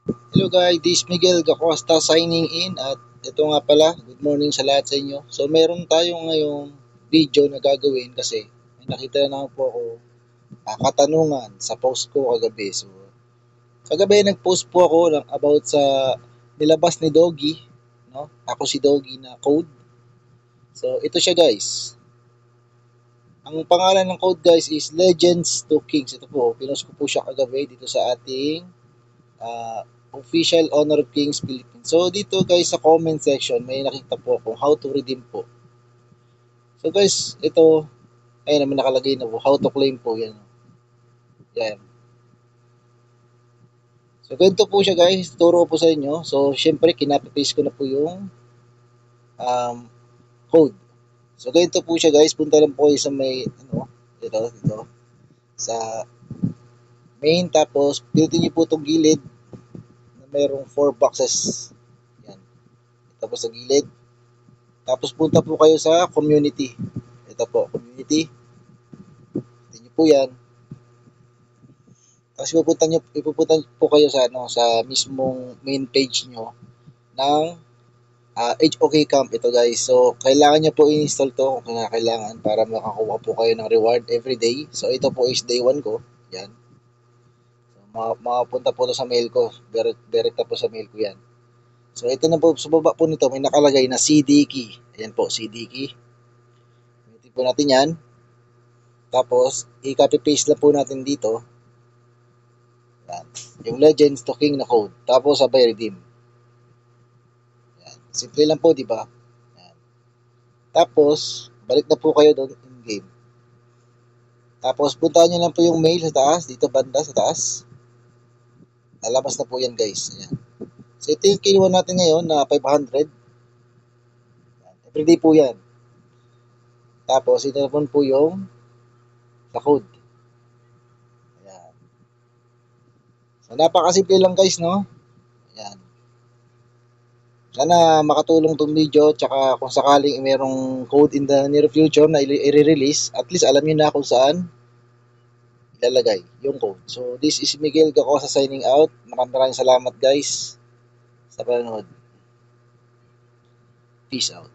Hello guys, this is Miguel Gacosta signing in at ito nga pala, good morning sa lahat sa inyo. So meron tayong ngayong video na gagawin kasi may nakita na po ako katanungan sa post ko kagabi. So kagabi nag-post po ako about sa nilabas ni Doggy, no? Ako si Doggy na code. So ito siya guys. Ang pangalan ng code guys is Legends to Kings. Ito po, pinost ko po siya kagabi dito sa ating uh, official Honor of Kings Philippines. So dito guys sa comment section may nakita po kung how to redeem po. So guys, ito ayun naman nakalagay na po how to claim po yan. Yan. So ganito po siya guys, turo po sa inyo. So syempre kinapaste ko na po yung um, code. So ganito po siya guys, punta lang po kayo sa may dito sa main tapos pindutin niyo po itong gilid na mayroong 4 boxes. Yan. Tapos sa gilid. Tapos punta po kayo sa community. Ito po, community. Hindi nyo po yan. Tapos ipupunta po kayo sa sa mismong main page nyo ng HOK Camp ito guys. So kailangan nyo po i-install to kung kailangan para makakuha po kayo ng reward every day. So ito po is day 1 ko. Yan. So, makapunta po to sa mail ko. Direct po sa mail ko yan. So ito na po sa baba po nito may nakalagay na CD key. Ayan po, CD key. Pinitin po natin yan. Tapos i-copy paste lang po natin dito. Yan. Yung Legends to King na code. Tapos sabay redeem. Yan. Simple lang po, di ba? Yan. Tapos, balik na po kayo doon in game. Tapos, puntahan nyo lang po yung mail sa taas, dito banda sa taas. Lalabas na po yan guys. Yan. So, ito yung kinuha natin ngayon na 500. Yan. Everyday po yan. Tapos, ito na po yung sa code. Yan. So, napakasimple lang guys, no? Yan. Sana makatulong tong video tsaka kung sakaling merong code in the near future na i-release, at least alam niyo na kung saan ilalagay yung code. So this is Miguel Gacosa signing out. Maraming salamat guys sa panonood. Peace out.